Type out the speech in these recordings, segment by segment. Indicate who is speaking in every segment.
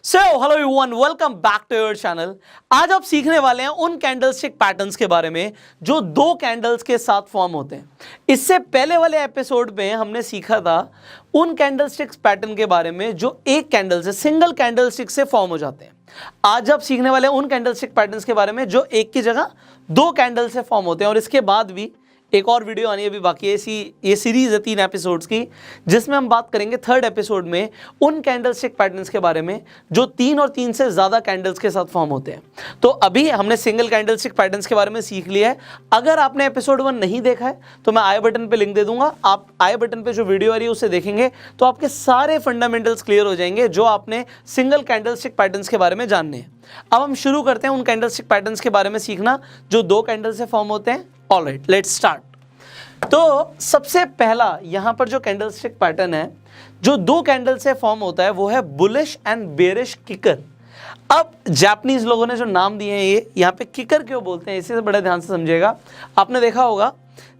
Speaker 1: So hello everyone, welcome back to your channel. आज आप सीखने वाले हैं उन कैंडलस्टिक पैटर्न्स के बारे में जो दो कैंडल्स के साथ फॉर्म होते हैं। इससे पहले वाले एपिसोड में हमने सीखा था उन कैंडलस्टिक पैटर्न के बारे में जो एक कैंडल से, सिंगल कैंडलस्टिक से फॉर्म हो जाते हैं। आज आप सीखने वाले हैं उन कैंडलस्टिक पैटर्न्स के बारे में जो एक की जगह दो कैंडल से फॉर्म होते हैं। और इसके बाद भी एक और वीडियो आनी अभी बाकी है। ये सीरीज है 3 एपिसोड्स की, जिसमें हम बात करेंगे थर्ड एपिसोड में उन कैंडलस्टिक पैटर्न्स के बारे में जो 3 और 3 से ज़्यादा कैंडल्स के साथ फॉर्म होते हैं। तो अभी हमने सिंगल कैंडलस्टिक पैटर्न्स के बारे में सीख लिया है। अगर आपने एपिसोड 1 नहीं देखा है तो मैं आई बटन पे लिंक दे दूंगा। आप आई बटन पे जो वीडियो आ रही है उसे देखेंगे तो आपके सारे फंडामेंटल्स क्लियर हो जाएंगे जो आपने सिंगल कैंडलस्टिक पैटर्न्स के बारे में जानने हैं। अब हम शुरू करते हैं उन कैंडलस्टिक पैटर्न्स के बारे में सीखना जो दो कैंडल से फॉर्म होते हैं। Alright, let's start. तो सबसे पहला यहां पर जो कैंडलस्टिक पैटर्न है जो दो कैंडल से फॉर्म होता है वो है बुलिश एंड बेरिश किकर। अब जापानीज लोगों ने जो नाम दिए हैं ये यहाँ पे किकर क्यों बोलते हैं इसे बड़े ध्यान से समझिएगा। आपने देखा होगा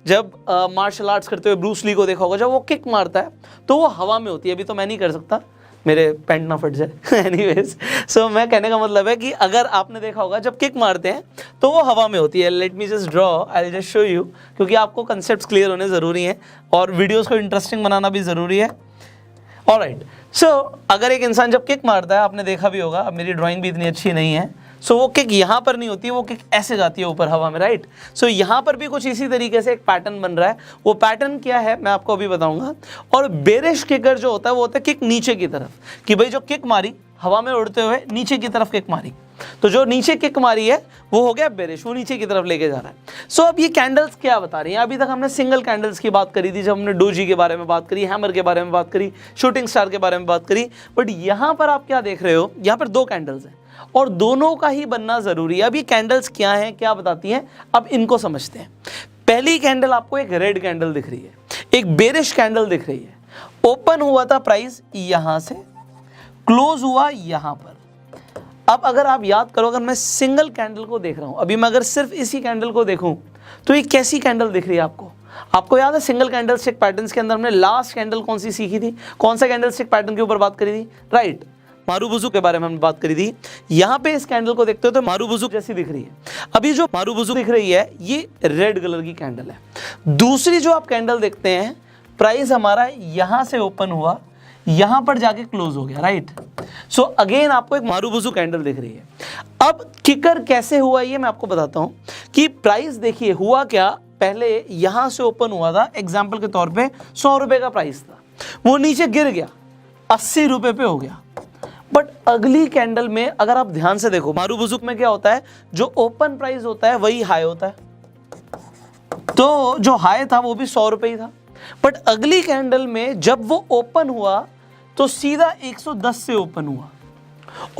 Speaker 1: जब मार्शल आर्ट्स करते हुए ब्रूस ली को देखा होगा, जब वो किक मारता है तो वो हवा में होती है। अभी तो मैं नहीं कर सकता, मेरे पैंट ना फट जाए। एनीवेज, सो मैं कहने का मतलब है कि अगर आपने देखा होगा जब किक मारते हैं तो वो हवा में होती है। Let me just draw, I will just show you, क्योंकि आपको कंसेप्ट्स क्लियर होने ज़रूरी हैं और वीडियोस को इंटरेस्टिंग बनाना भी ज़रूरी है। ऑलराइट, सो अगर एक इंसान जब किक मारता है, आपने देखा भी होगा, अब मेरी ड्राइंग भी इतनी अच्छी नहीं है, सो वो किक यहाँ पर नहीं होती है, वो किक ऐसे जाती है ऊपर हवा में, राइट। सो यहाँ पर भी कुछ इसी तरीके से एक पैटर्न बन रहा है। वो पैटर्न क्या है मैं आपको अभी बताऊंगा। और बेरिश किकर जो होता है वो होता है किक नीचे की तरफ, कि भाई जो किक मारी हवा में उड़ते हुए नीचे की तरफ किक मारी, तो जो नीचे किक मारी है वो हो गया बेरिश, वो नीचे की तरफ लेके जा रहा है। सो अब ये कैंडल्स क्या बता रही हैं। अभी तक हमने सिंगल कैंडल्स की बात करी थी, जब हमने डोजी के बारे में बात करी, हैमर के बारे में बात करी, शूटिंग स्टार के बारे में बात करी। बट यहाँ पर आप क्या देख रहे हो, यहाँ पर दो कैंडल्स हैं और दोनों का ही बनना जरूरी है। अब ये कैंडल्स क्या हैं, क्या बताती हैं, अब इनको समझते हैं। पहली कैंडल आपको एक रेड कैंडल दिख रही है, एक बेरिश कैंडल दिख रही है। ओपन हुआ था प्राइस यहां से, क्लोज हुआ यहां पर। अब अगर आप याद करो, अगर मैं सिंगल कैंडल को देख रहा हूं, अभी मैं अगर सिर्फ इसी कैंडल को देखूं तो ये कैसी कैंडल दिख रही है आपको। आपको याद है सिंगल कैंडलस्टिक पैटर्न्स के अंदर हमने लास्ट कैंडल कौन सी सीखी थी, कौन सा कैंडलस्टिक पैटर्न के ऊपर बात करी थी, राइट, मारूबुजु के बारे में हमने बात करी थी। यहाँ पे इस कैंडल को देखते हो तो मारूबुजु जैसी दिख रही है। अभी जो मारूबुजु दिख रही है ये रेड कलर की कैंडल है। दूसरी जो आप कैंडल देखते हैं, प्राइस हमारा यहाँ से ओपन हुआ, यहाँ पर जाके क्लोज हो गया, राइट। सो अगेन आपको एक मारूबुजु कैंडल दिख रही है। अब किकर कैसे हुआ ये मैं आपको बताता हूँ कि प्राइस देखिए हुआ क्या, पहले यहाँ से ओपन हुआ था, एग्जाम्पल के तौर पे 100 रुपये का प्राइस था, वो नीचे गिर गया 80 रुपये पे हो गया। बट अगली कैंडल में अगर आप ध्यान से देखो, मारूबुजु में क्या होता है, जो ओपन प्राइस होता है वही हाई होता है, तो जो हाई था वो भी 100 रुपये ही था। बट अगली कैंडल में जब वो ओपन हुआ तो सीधा 110 से ओपन हुआ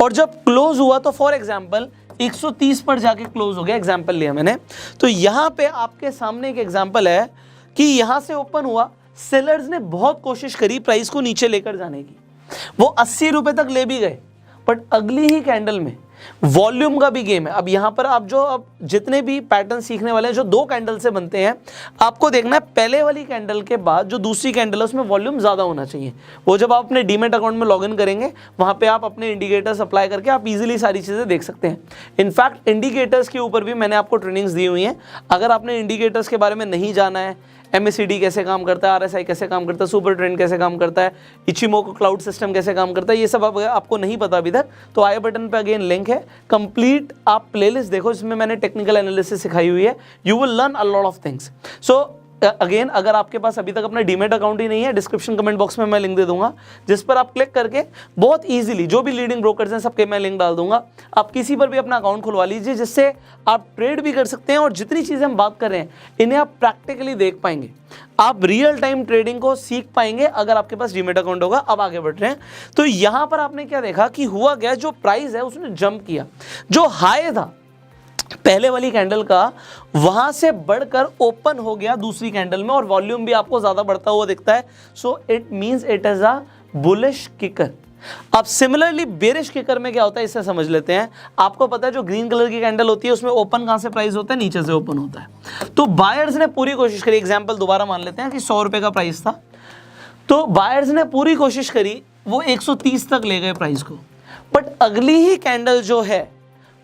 Speaker 1: और जब क्लोज हुआ तो फॉर एग्जाम्पल 130 पर जाके क्लोज हो गया। एग्जाम्पल लिया मैंने, तो यहां पे आपके सामने एक एग्जाम्पल है कि यहां से ओपन हुआ, सेलर्स ने बहुत कोशिश करी प्राइस को नीचे लेकर जाने की, वो 80 रुपए तक ले भी गए। बट अगली ही कैंडल में वॉल्यूम का भी गेम है। अब यहाँ पर आप जो अब जितने भी पैटर्न सीखने वाले हैं जो दो कैंडल से बनते हैं, आपको देखना है पहले वाली कैंडल के बाद जो दूसरी कैंडल है उसमें वॉल्यूम ज़्यादा होना चाहिए। वो जब आप अपने डीमेट अकाउंट में लॉगिन करेंगे वहाँ पे आप अपने इंडिकेटर्स अप्लाई करके आप इजीली सारी चीज़ें देख सकते हैं। इनफैक्ट इंडिकेटर्स के ऊपर भी मैंने आपको ट्रेनिंग्स दी हुई हैं। अगर आपने इंडिकेटर्स के बारे में नहीं जाना है, MACD कैसे काम करता है, RSI कैसे काम करता है, सुपर ट्रेंड कैसे काम करता है, इचिमोको क्लाउड सिस्टम कैसे काम करता है, ये सब आपको नहीं पता अभी तक, तो आई बटन पे अगेन लिंक है, कंप्लीट आप प्लेलिस्ट देखो, इसमें मैंने टेक्निकल एनालिसिस सिखाई हुई है। You will learn a lot of things. So again अगर आपके पास अभी तक अपना डीमेट अकाउंट ही नहीं है, डिस्क्रिप्शन कमेंट बॉक्स में मैं लिंक दे दूंगा, जिस पर आप क्लिक करके बहुत इजीली जो भी लीडिंग ब्रोकर्स हैं सबके मैं लिंक डाल दूंगा, आप किसी पर भी अपना अकाउंट खुलवा लीजिए, जिससे आप ट्रेड भी कर सकते हैं और जितनी चीज़ें हम बात कर रहे हैं इन्हें आप प्रैक्टिकली देख पाएंगे, आप रियल टाइम ट्रेडिंग को सीख पाएंगे अगर आपके पास डीमेट अकाउंट होगा। अब आगे बढ़ रहे हैं, तो यहां पर आपने क्या देखा कि हुआ गया, जो प्राइस है उसने जंप किया, जो हाई था पहले वाली कैंडल का वहां से बढ़कर ओपन हो गया दूसरी कैंडल में और वॉल्यूम भी आपको ज्यादा बढ़ता हुआ दिखता है। So it means it is a bullish kicker. अब सिमिलरली बेरिश किकर में क्या होता है इससे समझ लेते हैं। आपको पता है जो ग्रीन कलर की कैंडल होती है उसमें ओपन कहां से प्राइस होता है, नीचे से ओपन होता है। तो बायर्स ने पूरी कोशिश करी, एग्जांपल दोबारा मान लेते हैं कि 100 रुपए का प्राइस था, तो बायर्स ने पूरी कोशिश करी, वो 130 तक ले गए प्राइस को। बट अगली ही कैंडल जो है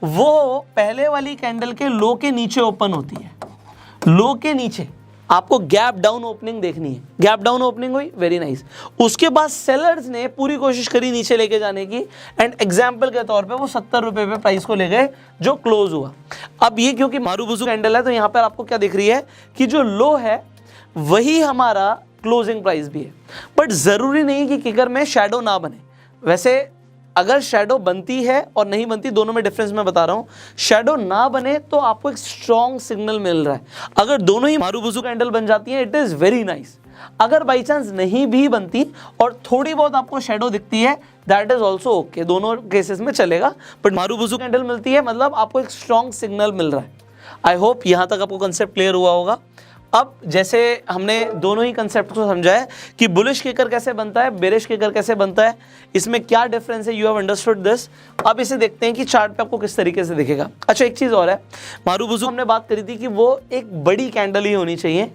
Speaker 1: वो पहले वाली कैंडल के लो के नीचे ओपन होती है, लो के नीचे आपको गैप डाउन ओपनिंग देखनी है। गैप डाउन ओपनिंग हुई, वेरी नाइस। उसके बाद सेलर्स ने पूरी कोशिश करी नीचे लेके जाने की, एंड एग्जांपल के तौर पे वो 70 रुपए पे प्राइस को ले गए जो क्लोज हुआ। अब ये क्योंकि मारुबुजु कैंडल है तो यहाँ पर आपको क्या दिख रही है कि जो लो है वही हमारा क्लोजिंग प्राइस भी है। बट जरूरी नहीं कि किकर में शैडो ना बने। वैसे अगर शैडो बनती है और नहीं बनती, दोनों में डिफरेंस मैं बता रहा हूं। शैडो ना बने तो आपको एक स्ट्रॉन्ग सिग्नल मिल रहा है। अगर दोनों ही मारुबुजु कैंडल बन जाती है, इट इज वेरी नाइस। अगर बाई चांस नहीं भी बनती और थोड़ी बहुत आपको शैडो दिखती है, दैट इज ऑल्सो ओके, दोनों केसेस में चलेगा। बट मारुबुजु कैंडल मिलती है मतलब आपको एक स्ट्रॉन्ग सिग्नल मिल रहा है। आई होप यहां तक आपको कंसेप्ट क्लियर हुआ होगा। अब जैसे हमने दोनों ही कंसेप्ट को समझा है कि बुलिश किकर कैसे बनता है, बेरिश किकर कैसे बनता है, इसमें क्या डिफरेंस है, यू हैव अंडरस्टूड दिस। अब इसे देखते हैं कि चार्ट पे आपको किस तरीके से दिखेगा। अच्छा, एक चीज़ और है, मारुबुजु हमने बात करी थी कि वो एक बड़ी कैंडल ही होनी चाहिए।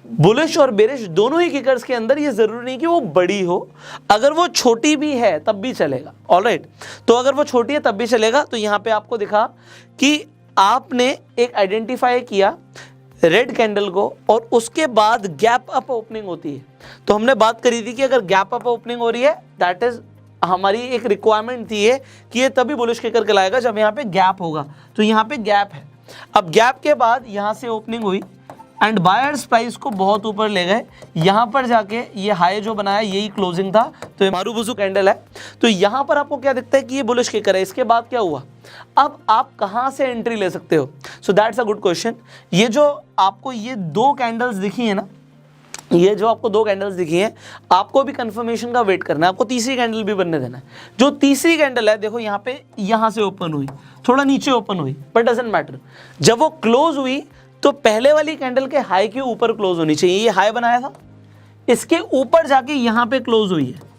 Speaker 1: बुलिश और बेरिश दोनों ही किकर्स के अंदर ये जरूरी नहीं कि वो बड़ी हो, अगर वो छोटी भी है तब भी चलेगा। ऑलराइट, तो अगर वो छोटी है तब भी चलेगा। तो यहाँ पे आपको दिखा कि आपने एक आइडेंटिफाई किया रेड कैंडल को और उसके बाद गैप अप ओपनिंग होती है। तो हमने बात करी थी कि अगर गैप अप ओपनिंग हो रही है, दैट इज हमारी एक रिक्वायरमेंट थी ये कि ये तभी बुलिश किकर कहलाएगा जब यहाँ पे गैप होगा। तो यहाँ पे गैप है। अब गैप के बाद यहाँ से ओपनिंग हुई एंड बायर्स प्राइस को बहुत ऊपर ले गए, यहाँ पर जाके ये हाई जो बनाया यही क्लोजिंग था। तो ये मारुबुजु कैंडल है। तो यहाँ पर आपको क्या दिखता है कि ये बुलिश किकर है। इसके बाद क्या हुआ, अब आप कहाँ से एंट्री ले सकते हो? So that's a good question. ये जो आपको ये दो कैंडल्स दिखी है ना, ये जो आपको दो कैंडल्स दिखी हैं, आपको भी कंफर्मेशन का वेट करना है, आपको तीसरी कैंडल भी बनने देना है। जो तीसरी कैंडल है देखो यहाँ पे, यहाँ से ओपन हुई, थोड़ा नीचे ओपन हुई, बट डजंट मैटर। जब वो क्लोज हुई तो पहले वाली कैंडल के हाई के ऊपर क्लोज होनी चाहिए। ये हाई बनाया था, इसके ऊपर जाके यहाँ पे क्लोज हुई है।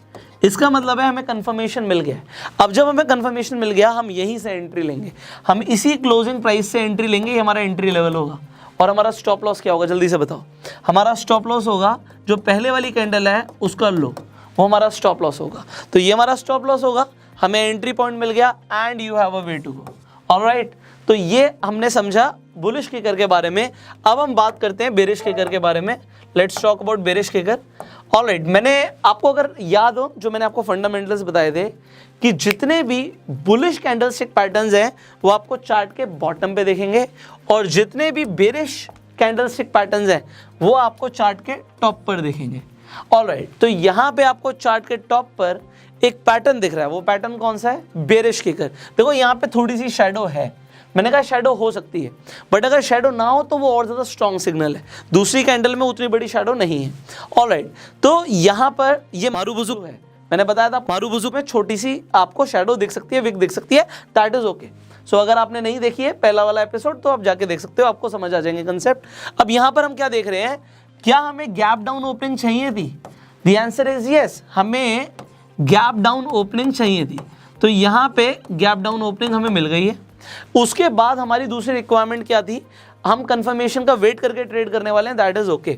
Speaker 1: इसका मतलब है हमें कंफर्मेशन मिल गया। अब जब हमें कंफर्मेशन मिल गया, हम यहीं से एंट्री लेंगे, हम इसी क्लोजिंग प्राइस से एंट्री लेंगे। ये हमारा एंट्री लेवल होगा। और हमारा स्टॉप लॉस क्या होगा, जल्दी से बताओ। हमारा स्टॉप लॉस होगा जो पहले वाली कैंडल है उसका लो, वो हमारा स्टॉप लॉस होगा। तो ये हमारा स्टॉप लॉस होगा, हमें एंट्री पॉइंट मिल गया and you have a way to go. Alright, तो ये हमने समझा बुलिश किकर के बारे में। अब हम बात करते हैं बेरिश किकर के बारे में। Let's talk about bearish kicker. Alright, मैंने आपको अगर याद हो जो मैंने आपको फंडामेंटल्स बताए थे कि जितने भी बुलिश कैंडलस्टिक पैटर्न्स हैं वो आपको चार्ट के बॉटम पे देखेंगे और जितने भी बेरिश कैंडलस्टिक पैटर्न्स हैं वो आपको चार्ट के टॉप पर देखेंगे। ऑलराइट, तो यहाँ पे आपको चार्ट के टॉप पर एक पैटर्न दिख रहा है। वो पैटर्न कौन सा है? Bearish kicker. देखो यहाँ पे थोड़ी सी शैडो है, मैंने कहा शैडो हो सकती है, बट अगर शैडो ना हो तो वो और ज़्यादा स्ट्रॉन्ग सिग्नल है। दूसरी कैंडल में उतनी बड़ी शैडो नहीं है। ऑलराइट, तो यहाँ पर ये मारुबुजु है। मैंने बताया था मारुबुजु में छोटी सी आपको शैडो दिख सकती है, विक दिख सकती है, दैट इज ओके। सो अगर आपने नहीं देखी है पहला वाला एपिसोड तो आप जाके देख सकते हो, आपको समझ आ जाएंगे कंसेप्ट। अब यहाँ पर हम क्या देख रहे हैं, क्या हमें गैप डाउन ओपनिंग चाहिए थी? द आंसर इज यस, हमें गैप डाउन ओपनिंग चाहिए थी। तो यहाँ पे गैप डाउन ओपनिंग हमें मिल गई है। उसके बाद हमारी दूसरी रिक्वायरमेंट क्या थी, हम कंफर्मेशन का वेट करके ट्रेड करने वाले हैं, दैट इज ओके।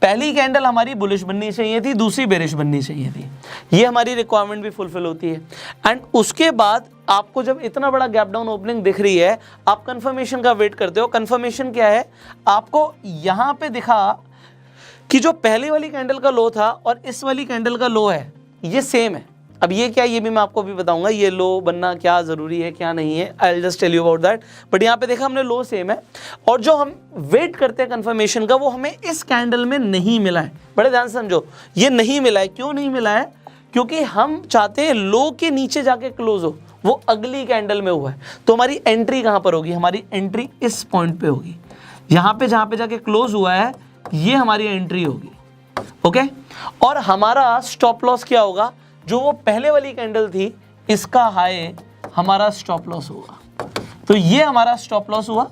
Speaker 1: पहली कैंडल हमारी बुलिश बननी चाहिए थी, दूसरी बेरिश बननी चाहिए थी, ये हमारी रिक्वायरमेंट भी फुलफिल होती है। एंड उसके बाद आपको जब इतना बड़ा गैप डाउन ओपनिंग दिख रही है, आप कंफर्मेशन का वेट करते हो। कंफर्मेशन क्या है, आपको यहाँ पे दिखा कि जो पहली वाली कैंडल का लो था और इस वाली कैंडल का लो है ये सेम है। अब ये क्या, ये भी मैं आपको अभी बताऊंगा, ये लो बनना क्या ज़रूरी है क्या नहीं है, I will just tell you about that. But यहाँ पे देखा हमने लो सेम है और जो हम वेट करते हैं कंफर्मेशन का वो हमें इस कैंडल में नहीं मिला है। बड़े ध्यान से समझो, ये नहीं मिला है। क्यों नहीं मिला है? क्योंकि हम चाहते हैं लो के नीचे जाके क्लोज हो, वो अगली कैंडल में हुआ है। तो हमारी एंट्री कहाँ पर होगी? हमारी एंट्री इस पॉइंट पे होगी, यहाँ पे जहाँ पे जाके क्लोज हुआ है ये हमारी एंट्री होगी। ओके, और हमारा स्टॉप लॉस क्या होगा? जो वो पहले वाली कैंडल थी इसका हाई हमारा स्टॉप लॉस होगा। तो ये हमारा स्टॉप लॉस हुआ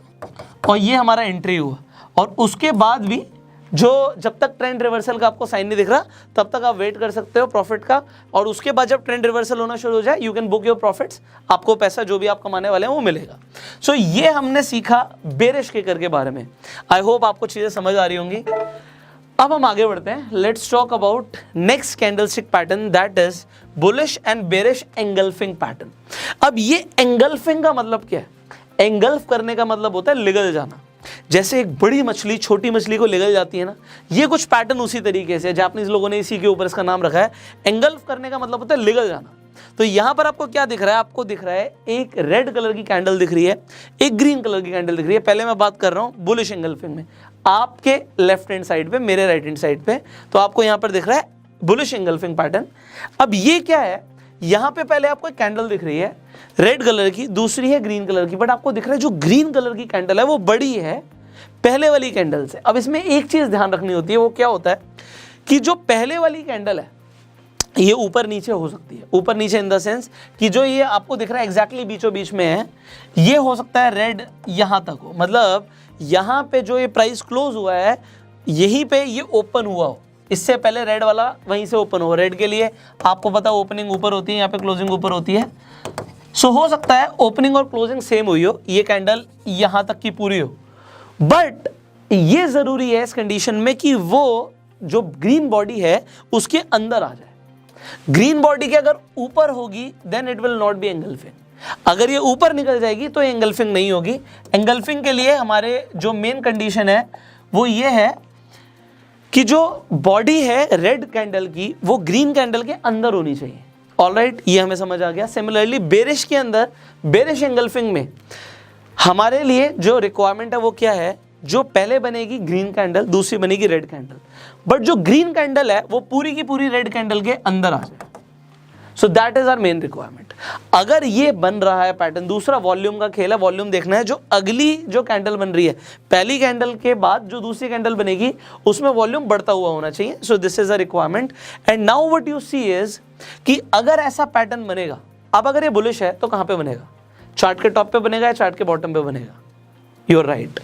Speaker 1: और ये हमारा एंट्री हुआ। और उसके बाद भी जो जब तक ट्रेंड रिवर्सल का आपको साइन नहीं दिख रहा तब तक आप वेट कर सकते हो प्रॉफिट का। और उसके बाद जब ट्रेंड रिवर्सल होना शुरू हो जाए, you can book your profits, आपको पैसा जो भी आप कमाने वाले हैं वो मिलेगा। सो ये हमने सीखा बेरिश किकर के बारे में। आई होप आपको चीज़ें समझ आ रही होंगी। अब हम आगे बढ़ते हैं, let's talk about next candlestick pattern, that is bullish and bearish engulfing pattern. अब ये एंगल्फिंग का मतलब क्या है? एंगल्फ करने का मतलब होता है लिगल जाना। जैसे एक बड़ी मछली छोटी मछली को लिगल जाती है ना, ये कुछ पैटर्न उसी तरीके से, जापानीज लोगों ने इसी के ऊपर इसका नाम रखा है। एंगल्फ करने का मतलब होता है लिगल जाना। तो यहां पर आपको क्या दिख रहा है? आपको दिख रहा है एक रेड कलर की कैंडल दिख रही है, एक ग्रीन कलर की कैंडल दिख रही है। पहले मैं बात कर रहा हूं बुलिश एंगल्फिंग में, आपके लेफ्ट हैंड साइड पे, मेरे राइट हैंड साइड पे, तो आपको यहां पर दिख रहा है बुलिश एंगल्फिंग पैटर्न। अब ये क्या है? यहां पे पहले आपको एक कैंडल दिख रही है रेड कलर की, दूसरी है ग्रीन कलर की, बट आपको दिख रहा है जो ग्रीन कलर की कैंडल है वो बड़ी है पहले वाली कैंडल से। अब इसमें एक चीज ध्यान रखनी होती है, वो क्या होता है कि जो पहले वाली कैंडल है ये ऊपर नीचे हो सकती है। ऊपर नीचे इन द सेंस कि जो ये आपको दिख रहा है एग्जैक्टली बीचों बीच में है, ये हो सकता है रेड यहां तक हो, मतलब यहां पे जो ये प्राइस क्लोज हुआ है यहीं पे ये ओपन हुआ हो, इससे पहले रेड वाला वहीं से ओपन हो। रेड के लिए आपको पता है ओपनिंग ऊपर होती है, यहाँ पे क्लोजिंग ऊपर होती है। सो हो सकता है ओपनिंग और क्लोजिंग सेम हुई हो, ये कैंडल यहां तक की पूरी हो, बट ये जरूरी है इस कंडीशन में कि वो जो ग्रीन बॉडी है उसके अंदर आ जाए। ग्रीन बॉडी के अगर ऊपर होगी then it will not be engulfing, अगर ये ऊपर निकल जाएगी तो एंगल्फिंग नहीं होगी। एंगल्फिंग के लिए हमारे जो मेन कंडीशन है वो ये है कि जो बॉडी है रेड कैंडल की वो ग्रीन कैंडल के अंदर होनी चाहिए। ऑलराइट, ये हमें समझ आ गया। सिमिलरली बेरिश के अंदर, बेरिश एंगल्फिंग में हमारे लिए जो रिक्वायरमेंट है वो क्या है? जो पहले बनेगी ग्रीन कैंडल, दूसरी बनेगी रेड कैंडल, बट जो ग्रीन कैंडल है वो पूरी की पूरी रेड कैंडल के अंदर आ जाए। So that is our main requirement. अगर ये बन रहा है पैटर्न, दूसरा वॉल्यूम का खेल है, वॉल्यूम देखना है। जो अगली जो कैंडल बन रही है, पहली कैंडल के बाद जो दूसरी कैंडल बनेगी उसमें वॉल्यूम बढ़ता हुआ होना चाहिए। So this is a requirement. And now what you see is कि अगर ऐसा पैटर्न बनेगा, अब अगर ये बुलिश है तो कहां पे बनेगा? चार्ट के टॉप पे बनेगा या चार्ट के बॉटम पे बनेगा? यू आर राइट,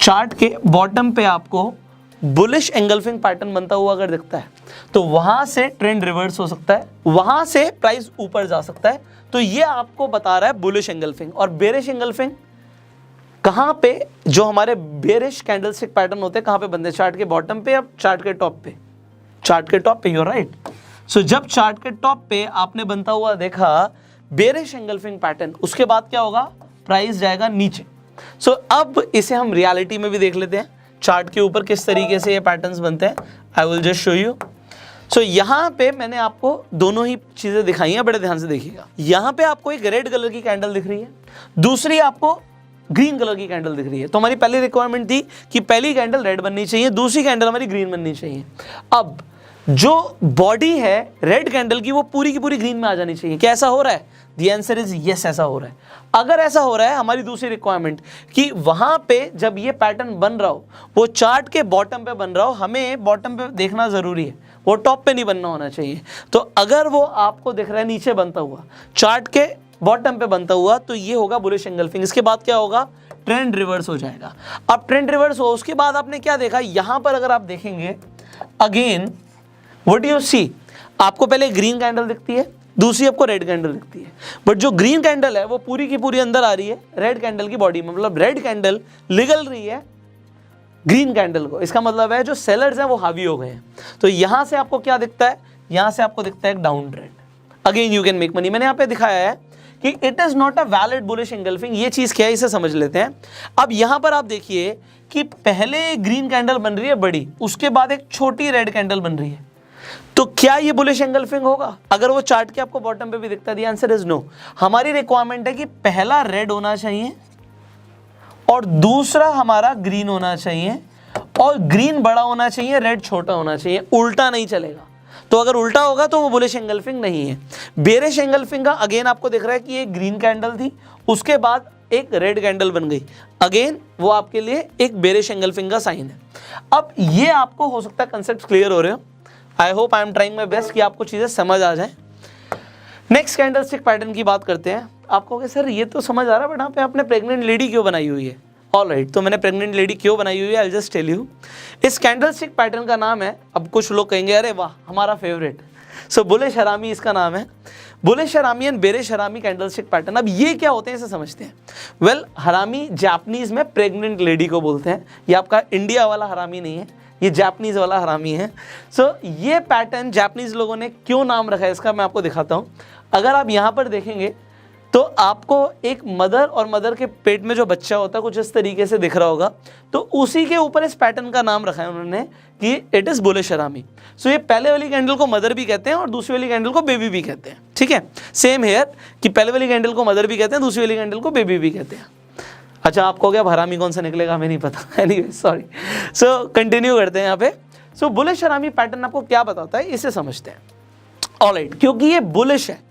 Speaker 1: चार्ट के बॉटम पे आपको बुलिश एंगल्फिंग पैटर्न बनता हुआ अगर दिखता है तो वहां से ट्रेंड रिवर्स हो सकता है, वहां से प्राइस ऊपर जा सकता है। तो ये आपको बता रहा है बुलिश एंगल्फिंग। और बेरिश एंगल्फिंग कहां पे, जो हमारे बेरिश कैंडलस्टिक पैटर्न होते हैं कहां पे बनते हैं? चार्ट के बॉटम पे या चार्ट के टॉप पे? चार्ट के टॉप पे, यू आर राइट। सो जब चार्ट के टॉप पे आपने बनता हुआ देखा बेरिश एंगल्फिंग पैटर्न, उसके बाद क्या होगा? प्राइस जाएगा नीचे। सो अब इसे हम रियलिटी में भी देख लेते हैं, चार्ट के ऊपर किस तरीके से ये पैटर्न्स बनते हैं। I will just show you. So यहाँ पे मैंने आपको दोनों ही चीजें दिखाई हैं, बड़े ध्यान से देखिएगा। यहाँ पे आपको एक रेड कलर की कैंडल दिख रही है, दूसरी आपको ग्रीन कलर की कैंडल दिख रही है। तो हमारी पहली रिक्वायरमेंट थी कि पहली कैंडल रेड बननी चाहिए, दूसरी कैंडल हमारी ग्रीन बननी चाहिए। अब जो बॉडी है रेड कैंडल की वो पूरी की पूरी ग्रीन में आ जानी चाहिए। क्या ऐसा हो रहा है? द आंसर इज यस, ऐसा हो रहा है। अगर ऐसा हो रहा है, हमारी दूसरी रिक्वायरमेंट कि वहां पे जब ये पैटर्न बन रहा हो वो चार्ट के बॉटम पे बन रहा हो, हमें बॉटम पे देखना जरूरी है, वो टॉप पे नहीं बनना होना चाहिए। तो अगर वो आपको दिख रहा है नीचे बनता हुआ, चार्ट के बॉटम पे बनता हुआ, तो ये होगा बुलिश एंगल्फिंग। इसके बाद क्या होगा? ट्रेंड रिवर्स हो जाएगा। अब ट्रेंड रिवर्स हो, उसके बाद आपने क्या देखा? यहां पर अगर आप देखेंगे अगेन व्हाट यू सी, आपको पहले ग्रीन कैंडल दिखती है, दूसरी आपको रेड कैंडल दिखती है, बट जो ग्रीन कैंडल है वो पूरी की पूरी अंदर आ रही है रेड कैंडल की बॉडी में, मतलब रेड कैंडल लिगल रही है ग्रीन कैंडल को। इसका मतलब है जो सेलर्स हैं वो हावी हो गए हैं। तो यहां से आपको क्या दिखता है? यहां से आपको दिखता है एक down trend. Again you can make money. मैंने यहाँ पे दिखाया है कि it is not a valid bullish engulfing. ये चीज क्या है इसे समझ लेते हैं। अब यहां पर आप देखिए कि पहले ग्रीन कैंडल बन रही है बड़ी, उसके बाद एक छोटी रेड कैंडल बन रही है, तो क्या ये बुलिश एंगल्फिंग होगा? अगर वो चार्ट के आपको बॉटम पे भी दिखता है, द आंसर इज नो। हमारी रिक्वायरमेंट है कि पहला रेड होना चाहिए और दूसरा हमारा ग्रीन होना चाहिए, और ग्रीन बड़ा होना चाहिए, रेड छोटा होना चाहिए, उल्टा नहीं चलेगा। तो अगर उल्टा होगा तो वो बुलिश एंगल्फिंग नहीं है। बेरिश एंगल्फिंग का अगेन आपको दिख रहा है कि ये ग्रीन कैंडल थी, उसके बाद एक रेड कैंडल बन गई, अगेन वो आपके लिए एक बेरिश एंगल्फिंग का साइन है। अब ये आपको हो सकता है कंसेप्ट क्लियर हो रहे हो। I hope I am trying my best कि आपको चीजें समझ आ जाए। नेक्स्ट कैंडलस्टिक पैटर्न की बात करते हैं। आपको कहे सर ये तो समझ आ रहा है, बट यहाँ पे आपने प्रेग्नेंट लेडी क्यों बनाई हुई है? ऑलराइट, तो मैंने प्रेग्नेंट लेडी क्यों बनाई हुई है, I will just tell you. इस कैंडलस्टिक पैटर्न का नाम है, अब कुछ लोग कहेंगे अरे वाह हमारा फेवरेट, सो बुलिश हरामी इसका नाम है। बुलिश हरामी एंड बेरिश हरामी कैंडलस्टिक पैटर्न। अब ये क्या होते हैं इसे समझते हैं। वेल, हरामी जापानीज में प्रेग्नेंट लेडी को बोलते हैं। ये आपका इंडिया वाला हरामी नहीं है, ये जापानीज वाला हरामी है। सो ये पैटर्न जापानीज लोगों ने क्यों नाम रखा है इसका मैं आपको दिखाता हूँ। अगर आप यहाँ पर देखेंगे तो आपको एक मदर और मदर के पेट में जो बच्चा होता है कुछ इस तरीके से दिख रहा होगा, तो उसी के ऊपर इस पैटर्न का नाम रखा है उन्होंने कि इट इज़ बुलिश हरामी। सो ये पहले वाली कैंडल को मदर भी कहते हैं और दूसरी वाली कैंडल को बेबी भी कहते हैं, ठीक है। सेम हेयर कि पहले वाली कैंडल को मदर भी कहते हैं, दूसरी वाली कैंडल को बेबी भी कहते हैं। अच्छा, आपको क्या हरामी कौन सा निकलेगा हमें नहीं पता, एनीवे सॉरी। सो कंटिन्यू करते हैं यहाँ पे। सो बुलिश हरामी पैटर्न आपको क्या बताता है इसे समझते हैं। ऑलराइट, क्योंकि ये बुलिश है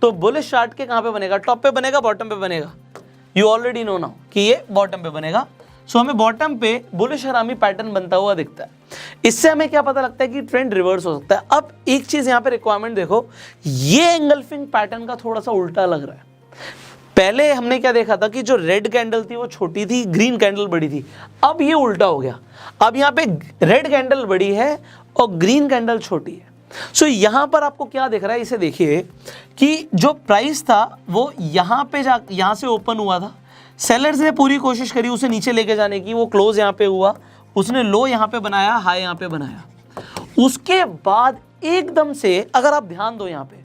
Speaker 1: तो बुलिश चार्ट के कहाँ पे बनेगा, टॉप पे बनेगा, बॉटम पे बनेगा। यू ऑलरेडी नो नाउ कि ये बॉटम पे बनेगा। सो हमें बॉटम पे बुलिश हरामी पैटर्न बनता हुआ दिखता है। इससे हमें क्या पता लगता है कि ट्रेंड रिवर्स हो सकता है। अब एक चीज यहाँ पे रिक्वायरमेंट देखो, ये एंगल्फिंग पैटर्न का थोड़ा सा उल्टा लग रहा है। पहले हमने क्या देखा था कि जो रेड कैंडल थी वो छोटी थी, ग्रीन कैंडल बड़ी थी। अब ये उल्टा हो गया, अब यहाँ पे रेड कैंडल बड़ी है और ग्रीन कैंडल छोटी है। सो यहाँ पर आपको क्या दिख रहा है, इसे देखिए कि जो प्राइस था वो यहाँ पे यहाँ से ओपन हुआ था, सेलर्स ने पूरी कोशिश करी उसे नीचे लेके जाने की, वो क्लोज यहाँ पे हुआ, उसने लो यहाँ पे बनाया, हाई यहाँ पे बनाया। उसके बाद एकदम से अगर आप ध्यान दो यहाँ पे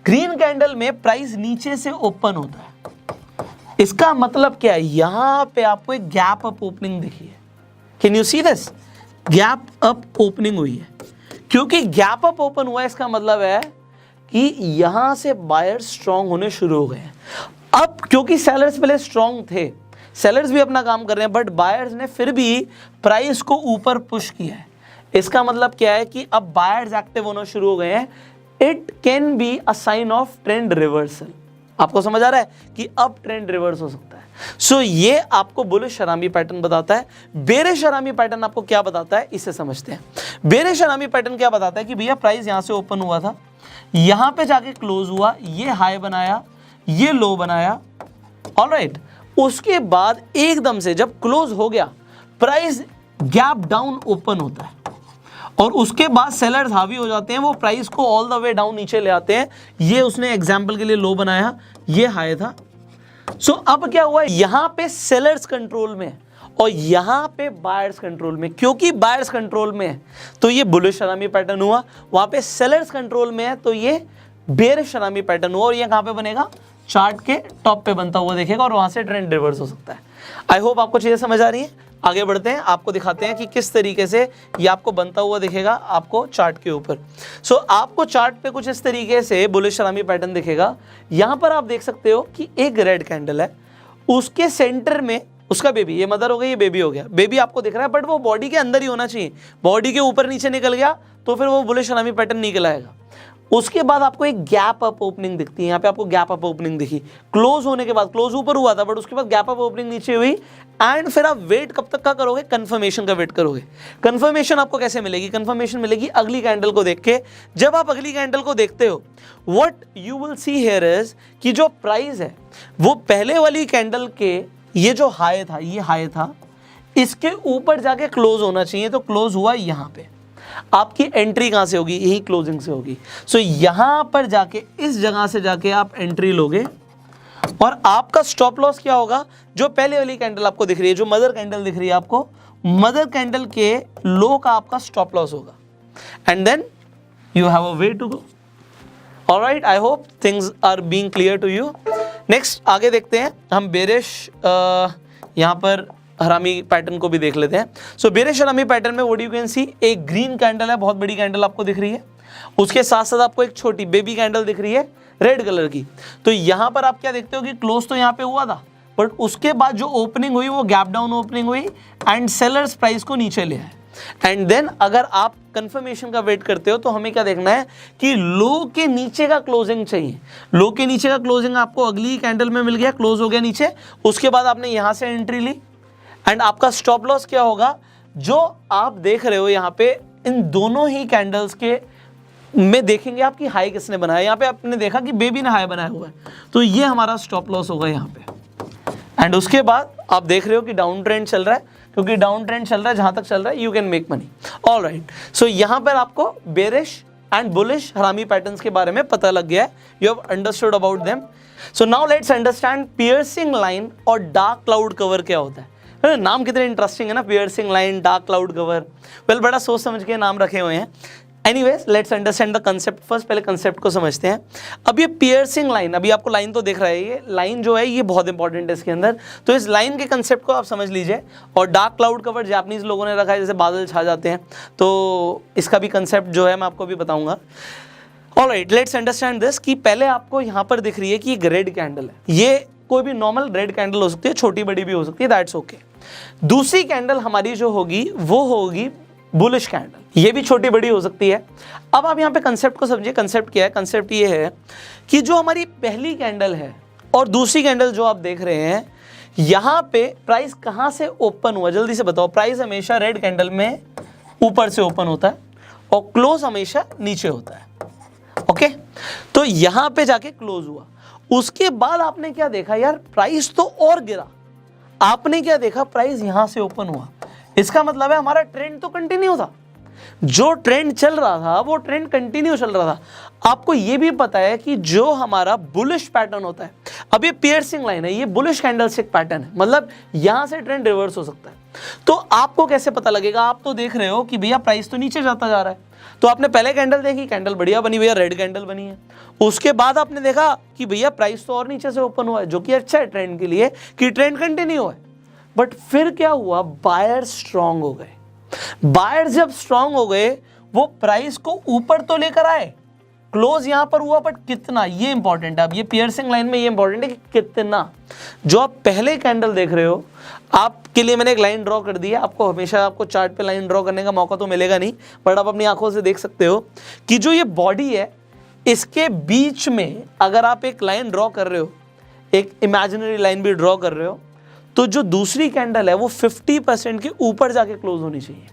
Speaker 1: ग्रीन कैंडल में प्राइस नीचे से ओपन होता है। इसका मतलब क्या है, यहाँ पे आपको एक गैप अप ओपनिंग दिखी है। Can you see this, gap up opening हुई है। क्योंकि गैप अप ओपन हुआ इसका मतलब है कि यहां से बायर्स स्ट्रांग होने शुरू हो गए हैं। अब क्योंकि सेलर्स पहले स्ट्रांग थे, सेलर्स भी अपना काम कर रहे हैं, बट बायर्स ने फिर भी प्राइस को ऊपर पुश किया है। इसका मतलब क्या है कि अब बायर्स एक्टिव होना शुरू हो गए हैं। It can be a sign of trend reversal. आपको समझ आ रहा है कि अब ट्रेंड रिवर्स हो सकता है। सो ये आपको बुलिश हरामी पैटर्न बताता है। बेरिश हरामी पैटर्न आपको क्या बताता है इसे समझते हैं। बेरिश हरामी पैटर्न क्या बताता है कि भैया प्राइस यहां से ओपन हुआ था, यहां पे जाके क्लोज हुआ, ये हाई बनाया, ये लो बनाया, ऑलराइट। उसके बाद एकदम से जब क्लोज हो गया प्राइस गैप डाउन ओपन होता है और उसके बाद सेलर्स हावी हो जाते हैं, वो प्राइस को ऑल द वे डाउन नीचे ले आते हैं। ये उसने एग्जांपल के लिए लो बनाया, ये हाई था। सो अब क्या हुआ, यहां पे सेलर्स कंट्रोल में है और यहां पे बायर्स कंट्रोल में। क्योंकि बायर्स कंट्रोल में है तो ये बुलिश हरामी पैटर्न हुआ, वहां पे सेलर्स कंट्रोल में है तो ये बेरिश हरामी पैटर्न हुआ। और ये कहां पे बनेगा, चार्ट के टॉप पे बनता हुआ देखेगा और वहां से ट्रेंड रिवर्स हो सकता है। आई होप आपको चीजें समझ आ रही हैं। आगे बढ़ते हैं, आपको दिखाते हैं कि किस तरीके से ये आपको बनता हुआ दिखेगा आपको चार्ट के ऊपर। सो आपको चार्ट पे कुछ इस तरीके से बुलिश हरामी पैटर्न दिखेगा। यहां पर आप देख सकते हो कि एक रेड कैंडल है, उसके सेंटर में उसका बेबी, ये मदर हो गई, ये बेबी हो गया। बेबी आपको दिख रहा है बट वो बॉडी के अंदर ही होना चाहिए, बॉडी के ऊपर नीचे निकल गया तो फिर वो बुलिश हरामी पैटर्न निकल आएगा। उसके बाद आपको एक गैप अप ओपनिंग दिखती है, यहाँ पे आपको गैप अप ओपनिंग दिखी क्लोज होने के बाद। क्लोज ऊपर हुआ था बट उसके बाद गैप अप ओपनिंग नीचे हुई एंड फिर आप वेट कब तक का करोगे, कंफर्मेशन का वेट करोगे। कंफर्मेशन आपको कैसे मिलेगी, कंफर्मेशन मिलेगी अगली कैंडल को देख के। जब आप अगली कैंडल को देखते हो what you will see here is कि जो प्राइस है वो पहले वाली कैंडल के ये जो हाई था, ये हाई था, इसके ऊपर जाके क्लोज होना चाहिए, तो क्लोज हुआ यहाँ पे। आपकी एंट्री कहां से होगी, यही क्लोजिंग से होगी। सो यहां पर जाके इस जगह से जाके आप एंट्री लोगे और आपका स्टॉप लॉस क्या होगा, जो पहले वाली कैंडल आपको दिख रही है, जो मदर कैंडल दिख रही है आपको, मदर कैंडल के लो का आपका स्टॉप लॉस होगा and then you have a way to go. Alright, I hope things are being clear to you. Next आगे देखते हैं हम बेरिश यहां पर हरामी पैटर्न को भी देख लेते हैं। सो बेरिश हरामी पैटर्न में व्हाट यू कैन सी, एक ग्रीन कैंडल है, बहुत बड़ी कैंडल आपको दिख रही है, उसके साथ साथ आपको एक छोटी बेबी कैंडल दिख रही है रेड कलर की। तो यहां पर आप क्या देखते हो कि क्लोज तो यहां पे हुआ था बट उसके बाद जो ओपनिंग हुई वो गैप डाउन ओपनिंग हुई एंड सेलर्स प्राइस को नीचे ले आए। एंड देन अगर आप कंफर्मेशन का वेट करते हो तो हमें क्या देखना है कि लो के नीचे का क्लोजिंग चाहिए। लो के नीचे का क्लोजिंग आपको अगली कैंडल में मिल गया, क्लोज हो गया नीचे, उसके बाद आपने यहां से एंट्री ली एंड आपका स्टॉप लॉस क्या होगा, जो आप देख रहे हो यहाँ पे इन दोनों ही कैंडल्स के में देखेंगे आपकी हाई किसने बनाया। यहाँ पे आपने देखा कि बेबी ने हाई बनाया हुआ है तो ये हमारा स्टॉप लॉस होगा यहाँ पे। एंड उसके बाद आप देख रहे हो कि डाउन ट्रेंड चल रहा है, क्योंकि डाउन ट्रेंड चल रहा है जहां तक चल रहा है you can make money. Alright, so यहाँ पर आपको bearish and bullish harami patterns के बारे में पता लग गया है, you have understood about them. So now let's understand piercing line और डार्क क्लाउड कवर क्या होता है। नाम कितने इंटरेस्टिंग है ना, piercing line, dark cloud cover. Well बड़ा सोच समझ के नाम रखे हुए हैं। Anyways let's understand the concept first, पहले कंसेप्ट को समझते हैं। अब ये पियर्सिंग लाइन, अभी आपको लाइन तो दिख रहा है, ये लाइन जो है ये बहुत इंपॉर्टेंट है इसके अंदर, तो इस लाइन के कंसेप्ट को आप समझ लीजिए। और डार्क क्लाउड कवर जापानीज लोगों ने रखा है, जैसे बादल छा जाते हैं, तो इसका भी कंसेप्ट जो है मैं आपको भी बताऊंगा। ऑलराइट, लेट्स अंडरस्टैंड दिस कि पहले आपको यहाँ पर दिख रही है कि एक रेड कैंडल है, ये कोई भी नॉर्मल रेड कैंडल हो सकती है, छोटी बड़ी भी हो सकती है, दैट्स ओके। दूसरी कैंडल हमारी जो होगी वो होगी बुलिश कैंडल, ये भी छोटी बड़ी हो सकती है। अब आप यहाँ पे कंसेप्ट को समझिए। कंसेप्ट क्या है? कंसेप्ट ये है कि जो हमारी पहली कैंडल है और दूसरी कैंडल जो आप देख रहे हैं, यहाँ पे प्राइस कहाँ से ओपन हुआ, जल्दी से बताओ। प्राइस हमेशा रेड कैंडल में ऊपर से ओपन होता है और क्लोज हमेशा नीचे होता है, ओके। तो यहाँ पे जाके क्लोज हुआ, उसके बाद आपने क्या देखा यार, प्राइस तो और गिरा। आपने क्या देखा, प्राइस यहां से ओपन हुआ, इसका मतलब है हमारा ट्रेंड तो कंटिन्यू था, जो ट्रेंड चल रहा था वो ट्रेंड कंटिन्यू चल रहा था। आपको ये भी पता है कि जो हमारा बुलिश पैटर्न होता है, अब ये पियर्सिंग लाइन है, ये बुलिश कैंडलस्टिक पैटर्न है, मतलब यहां से ट्रेंड रिवर्स हो सकता है। तो आपको कैसे पता लगेगा? आप तो देख रहे हो कि भैया प्राइस तो नीचे जाता जा रहा है, तो आपने पहले कैंडल देखी, कैंडल बढ़िया बनी, भैया रेड कैंडल बनी है। उसके बाद आपने देखा कि भैया प्राइस तो और नीचे से ओपन हुआ है, जो कि अच्छा है ट्रेंड के लिए कि ट्रेंड कंटिन्यू है। बट फिर क्या हुआ, बायर्स स्ट्रांग हो गए। बायर्स जब स्ट्रांग हो गए, वो प्राइस को ऊपर तो लेकर आए, क्लोज यहां पर हुआ, बट कितना, ये इंपॉर्टेंट है। अब ये पियर्सिंग लाइन में ये इंपॉर्टेंट है कि कितना। जो आप पहले कैंडल देख रहे हो, आपके लिए मैंने एक लाइन ड्रॉ कर दी है, आपको हमेशा आपको चार्ट पे लाइन ड्रॉ करने का मौका तो मिलेगा नहीं, बट आप अपनी आंखों से देख सकते हो कि जो ये बॉडी है, इसके बीच में अगर आप एक लाइन ड्रॉ कर रहे हो, एक इमेजिनरी लाइन भी ड्रॉ कर रहे हो, तो जो दूसरी कैंडल है वो 50% के ऊपर जाके क्लोज होनी चाहिए।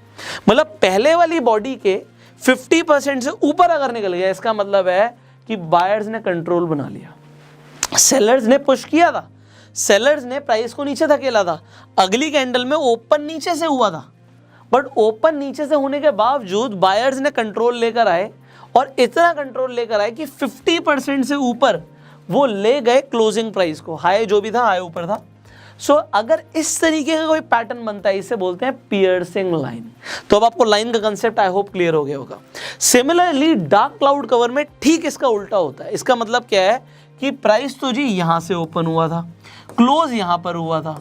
Speaker 1: मतलब पहले वाली बॉडी के 50% से ऊपर अगर निकल गया, इसका मतलब है कि बायर्स ने कंट्रोल बना लिया, सेलर्स ने पुश किया था, सेलर्स ने प्राइस को नीचे धकेला था। अगली कैंडल में ओपन नीचे से हुआ था, बट ओपन नीचे से होने के बावजूद बायर्स ने कंट्रोल लेकर आए, और इतना कंट्रोल लेकर आए कि 50% से ऊपर वो ले गए क्लोजिंग प्राइस को। हाई जो भी था, हाई ऊपर था। सो अगर इस तरीके का कोई पैटर्न बनता है, इसे बोलते हैं पियर्सिंग लाइन। तो अब आपको लाइन का कंसेप्ट आई होप क्लियर हो गया होगा। सिमिलरली डार्क क्लाउड कवर में ठीक इसका उल्टा होता है। इसका मतलब क्या है कि प्राइस तो जी यहां से ओपन हुआ था, क्लोज यहां पर हुआ था,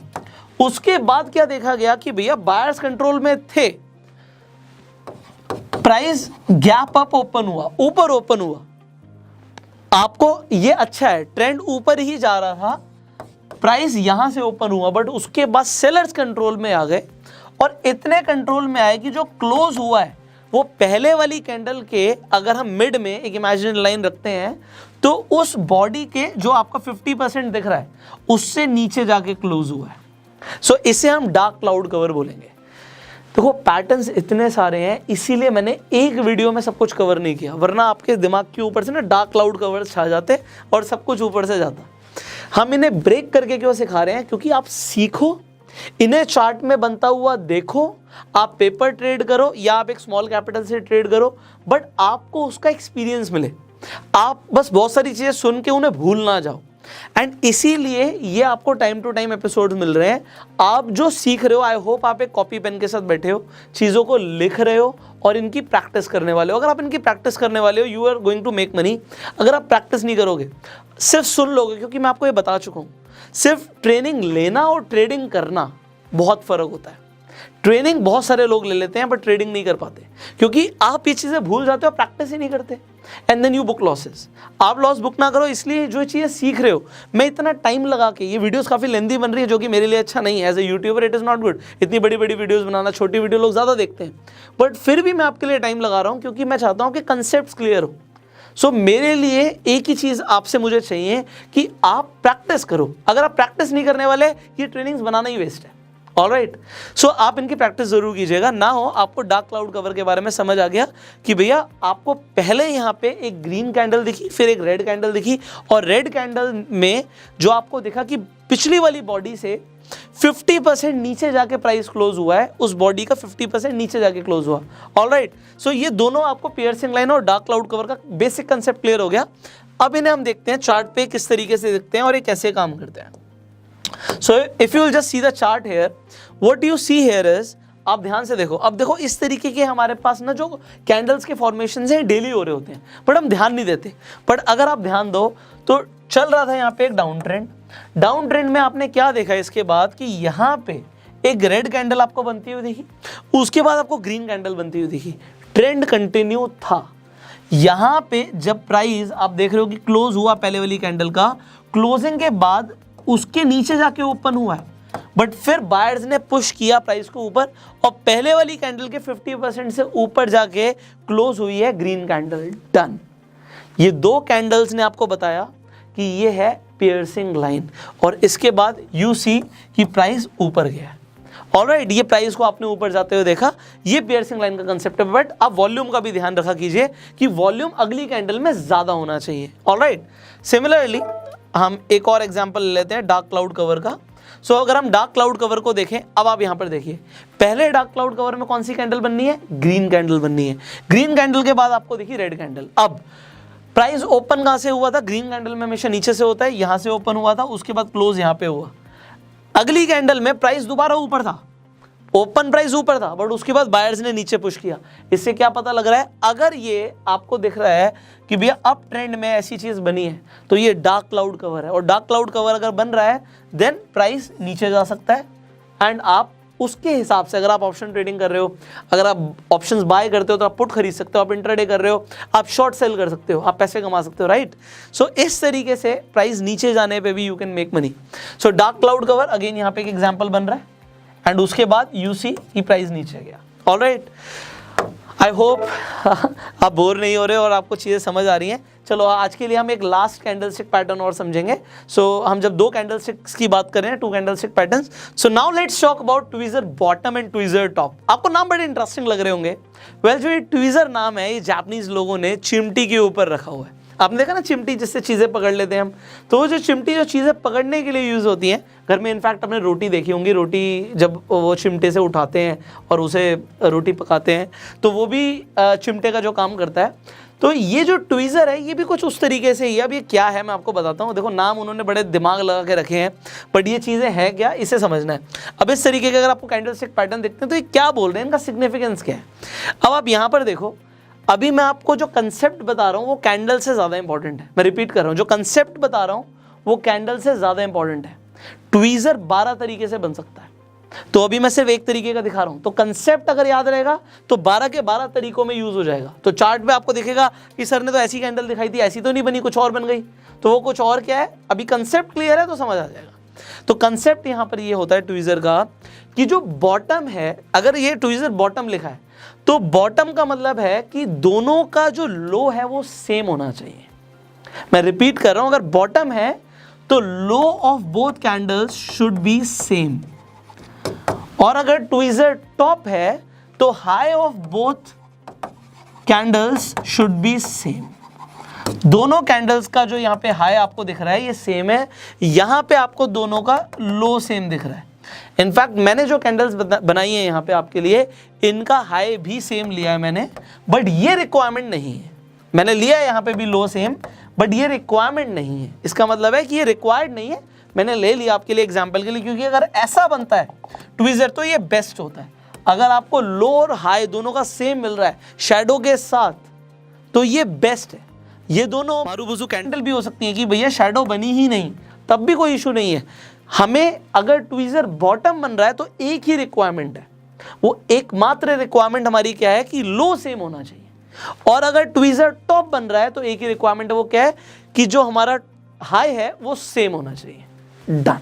Speaker 1: उसके बाद क्या देखा गया कि भैया बायर्स कंट्रोल में थे, प्राइस गैप अप ओपन हुआ, ऊपर ओपन हुआ। आपको ये अच्छा है, ट्रेंड ऊपर ही जा रहा था, प्राइस यहां से ओपन हुआ, बट उसके बाद सेलर्स कंट्रोल में आ गए, और इतने कंट्रोल में आए कि जो क्लोज हुआ है वो पहले वाली कैंडल के, अगर हम मिड में एक इमेजिनरी लाइन रखते हैं, तो उस बॉडी के जो आपका 50% दिख रहा है उससे नीचे जाके क्लोज हुआ है। सो इसे हम डार्क क्लाउड कवर बोलेंगे। देखो पैटर्न्स इतने सारे हैं, इसीलिए मैंने एक वीडियो में सब कुछ कवर नहीं किया, वरना आपके दिमाग के ऊपर से ना डार्क क्लाउड कवर छा जाते और सब कुछ ऊपर से जाता। हम इन्हें ब्रेक करके क्यों सिखा रहे हैं? क्योंकि आप सीखो, इन्हें चार्ट में बनता हुआ देखो, आप पेपर ट्रेड करो या आप एक स्मॉल कैपिटल से ट्रेड करो, बट आपको उसका एक्सपीरियंस मिले। आप बस बहुत सारी चीजें सुन के उन्हें भूल ना जाओ। एंड इसीलिए ये आपको टाइम टू टाइम एपिसोड मिल रहे हैं। आप जो सीख रहे हो, आई होप आप एक कॉपी पेन के साथ बैठे हो, चीज़ों को लिख रहे हो और इनकी प्रैक्टिस करने वाले हो। अगर आप इनकी प्रैक्टिस करने वाले हो, you are going to make money. अगर आप प्रैक्टिस नहीं करोगे, सिर्फ सुन लोगे, क्योंकि मैं आपको ये बता चुका हूँ, सिर्फ ट्रेनिंग लेना और ट्रेडिंग करना बहुत फ़र्क होता है। ट्रेनिंग बहुत सारे लोग ले लेते हैं बट ट्रेडिंग नहीं कर पाते, क्योंकि आप ये चीज़ें भूल जाते हो, प्रैक्टिस ही नहीं करते, and then you book losses. आप लॉस बुक ना करो, इसलिए जो चीज़ें सीख रहे हो, मैं इतना टाइम लगा के, ये वीडियोस काफ़ी लेंदी बन रही है, जो कि मेरे लिए अच्छा नहीं है। As a YouTuber it is not good इतनी बड़ी बड़ी वीडियोज़ बनाना, छोटी वीडियो लोग ज़्यादा देखते हैं, बट फिर भी मैं आपके लिए टाइम लगा रहा हूँ, क्योंकि मैं चाहता हूँ कि कंसेप्ट क्लियर हो। सो मेरे लिए एक ही चीज़ आपसे मुझे चाहिए कि आप प्रैक्टिस करो। अगर आप प्रैक्टिस नहीं करने वाले, ये ट्रेनिंग्स बनाना ही वेस्ट है। ऑलराइट, सो आप इनकी प्रैक्टिस जरूर कीजिएगा। ना हो आपको डार्क क्लाउड कवर के बारे में समझ आ गया कि भैया आपको पहले यहाँ पे एक ग्रीन कैंडल दिखी, फिर एक रेड कैंडल दिखी, और रेड कैंडल में जो आपको दिखा कि पिछली वाली बॉडी से 50% नीचे जाके प्राइस क्लोज हुआ है, उस बॉडी का 50% नीचे जाके क्लोज हुआ। ऑलराइट, सो ये दोनों आपको पियर्सिंग लाइन और डार्क क्लाउड कवर का बेसिक कंसेप्ट क्लियर हो गया। अब इन्हें हम देखते हैं चार्ट पे किस तरीके से दिखते हैं और ये कैसे काम करते हैं। So if you will just see the chart here, what you see here is, आप ध्यान से देखो, अब देखो इस तरीके के हमारे पास ना जो कैंडल्स के फॉर्मेशन हैं डेली हो रहे होते हैं, बट हम ध्यान नहीं देते। बट अगर आप ध्यान दो तो चल रहा था यहाँ पे एक डाउन ट्रेंड, डाउन ट्रेंड में आपने क्या देखा इसके बाद कि यहाँ पे एक रेड कैंडल आपको बनती हुई देखी, उसके बाद आपको ग्रीन कैंडल बनती हुई देखी, ट्रेंड कंटिन्यू था। यहाँ पे जब प्राइस आप देख रहे हो कि क्लोज हुआ पहले वाली कैंडल का, क्लोजिंग के बाद उसके नीचे जाके ओपन हुआ है, बट फिर बायर्स ने पुश किया प्राइस को ऊपर और पहले वाली कैंडल के 50% से ऊपर जाके क्लोज हुई है ग्रीन कैंडल। डन। ये दो कैंडल्स ने आपको बताया कि ये है पियर्सिंग लाइन, और इसके बाद यू सी कि प्राइस ऊपर गया। ऑलराइट, ये प्राइस को आपने ऊपर जाते हुए देखा, ये पियर्सिंग लाइन का कंसेप्ट है। बट आप वॉल्यूम का भी ध्यान रखा कीजिए कि वॉल्यूम अगली कैंडल में ज्यादा होना चाहिए। ऑलराइट, सिमिलरली हम एक और एग्जांपल ले लेते हैं डार्क क्लाउड कवर का। सो अगर हम डार्क क्लाउड कवर को देखें, अब आप यहां पर देखिए, पहले डार्क क्लाउड कवर में कौन सी कैंडल बननी है? ग्रीन कैंडल बननी है। ग्रीन कैंडल के बाद आपको देखिए रेड कैंडल। अब प्राइस ओपन कहां से हुआ था? ग्रीन कैंडल में हमेशा नीचे से होता है, यहां से ओपन हुआ था, उसके बाद क्लोज यहां पे हुआ। अगली कैंडल में प्राइस दोबारा ऊपर था, ओपन प्राइस ऊपर था, बट उसके बाद बायर्स ने नीचे पुश किया। इससे क्या पता लग रहा है? अगर ये आपको दिख रहा है कि भैया अप ट्रेंड में ऐसी चीज बनी है, तो ये डार्क क्लाउड कवर है, और डार्क क्लाउड कवर अगर बन रहा है देन प्राइस नीचे जा सकता है। एंड आप उसके हिसाब से, अगर आप ऑप्शन ट्रेडिंग कर रहे हो, अगर आप ऑप्शंस बाय करते हो तो आप पुट खरीद सकते हो, आप इंट्राडे कर रहे हो आप शॉर्ट सेल कर सकते हो, आप पैसे कमा सकते हो, राइट। सो इस तरीके से प्राइस नीचे जाने पे भी you can make money. So dark cloud cover again यहाँ पे एक एग्जांपल बन रहा है, एंड उसके बाद यू सी की प्राइस नीचे गया। ऑलराइट, आई होप आप बोर नहीं हो रहे और आपको चीज़ें समझ आ रही हैं। चलो आज के लिए हम एक लास्ट कैंडलस्टिक पैटर्न और समझेंगे। सो हम जब दो कैंडलस्टिक्स की बात कर रहे हैं, two candlestick patterns, so now let's talk about tweezer bottom and tweezer top. आपको नाम बड़े इंटरेस्टिंग लग रहे होंगे। वेल, जो ये ट्वीजर नाम है, ये जापानीज लोगों ने चिमटी के ऊपर रखा हुआ है। आपने देखा ना चिमटी जिससे चीज़ें पकड़ लेते हैं हम, तो वो जो चिमटी जो चीज़ें पकड़ने के लिए यूज़ होती हैं, घर में इनफैक्ट आपने रोटी देखी होंगी, रोटी जब वो चिमटे से उठाते हैं और उसे रोटी पकाते हैं, तो वो भी चिमटे का जो काम करता है। तो ये जो ट्वीज़र है ये भी कुछ उस तरीके से ही है। अब ये क्या है मैं आपको बताता हूँ। देखो नाम उन्होंने बड़े दिमाग लगा के रखे हैं, बट ये चीज़ें हैं क्या, इसे समझना है। अब इस तरीके के अगर आपको कैंडलस्टिक पैटर्न देखते हैं तो ये क्या बोल रहे हैं, इनका सिग्निफिकेंस क्या है। अब आप यहाँ पर देखो, अभी मैं आपको जो कंसेप्ट बता रहा हूँ वो कैंडल से ज़्यादा इंपॉर्टेंट है। मैं रिपीट कर रहा हूँ, जो कंसेप्ट बता रहा हूँ वो कैंडल से ज़्यादा इंपॉर्टेंट है। ट्वीज़र 12 तरीके से बन सकता है, तो अभी मैं सिर्फ एक तरीके का दिखा रहा हूँ। तो कंसेप्ट अगर याद रहेगा तो 12 के 12 तरीकों में यूज़ हो जाएगा। तो चार्ट पे आपको दिखेगा कि सर ने तो ऐसी कैंडल दिखाई थी, ऐसी तो नहीं बनी, कुछ और बन गई, तो वो कुछ और क्या है। अभी कंसेप्ट क्लियर है तो समझ आ जाएगा। तो कंसेप्ट यहाँ पर ये होता है ट्वीज़र का कि जो बॉटम है, अगर ये ट्वीज़र बॉटम लिखा है तो बॉटम का मतलब है कि दोनों का जो लो है वो सेम होना चाहिए। मैं रिपीट कर रहा हूं, अगर बॉटम है तो low of both candles should be same, और अगर ट्वीज़र टॉप है तो high of both candles should be same. दोनों कैंडल्स का जो यहाँ पे हाई आपको दिख रहा है ये सेम है, यहाँ पे आपको दोनों का लो सेम दिख रहा है। इनफैक्ट मैंने जो कैंडल्स बनाई है यहाँ पे आपके लिए, इनका हाई भी सेम लिया है मैंने, बट ये रिक्वायरमेंट नहीं है। मैंने लिया है यहाँ पे भी लो सेम, बट ये रिक्वायरमेंट नहीं है। इसका मतलब है कि ये रिक्वायर्ड नहीं है, मैंने ले लिया आपके लिए एग्जांपल के लिए, क्योंकि अगर ऐसा बनता है ट्वीज़र तो ये बेस्ट होता है। अगर आपको लो और हाई दोनों का सेम मिल रहा है शैडो के साथ, तो ये बेस्ट है। ये दोनों मारूबुजू कैंडल भी हो सकती है कि भैया शैडो बनी ही नहीं, तब भी कोई इशू नहीं है। हमें अगर ट्वीज़र बॉटम बन रहा है तो एक ही रिक्वायरमेंट है, वो एकमात्र रिक्वायरमेंट हमारी क्या है कि लो सेम होना चाहिए। और अगर ट्वीज़र टॉप बन रहा है तो एक ही रिक्वायरमेंट है, वो क्या है कि जो हमारा हाई है वो सेम होना चाहिए। डन।